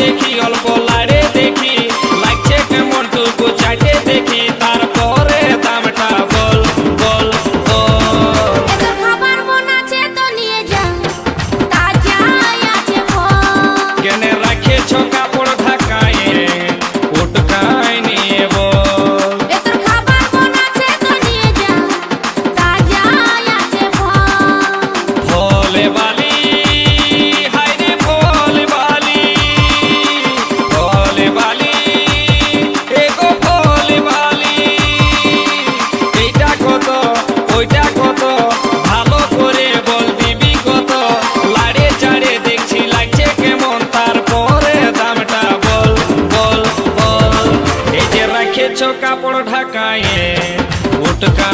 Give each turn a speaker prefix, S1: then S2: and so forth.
S1: দেখি অল্প লাড়ে দেখি লাগছে কেমন টুকু চাইতে দেখি তারপরে দামটা বল বল বল।
S2: এত খাবার মন আছে তো নিয়ে যা, তাজা আছে ফল।
S1: কেনে রাখেছ কাপড় ঢাকায় উটকায় নিয়ে বল।
S2: এত খাবার মন আছে তো নিয়ে যা, তাজা আছে ফল।
S1: ভোলে বালি হায়রে ভোলে বালি, ভোলে বালি এগো ভোলে বালি। এইটা কত ওইটা কত ভালো করে বল দিবি কত, লাড়ে চাড়ে দেখছি লাগছে কেমন তারপরে দামটা বল বল বল। এই যে রাখেছ কাপড় ঢাকায় উটকা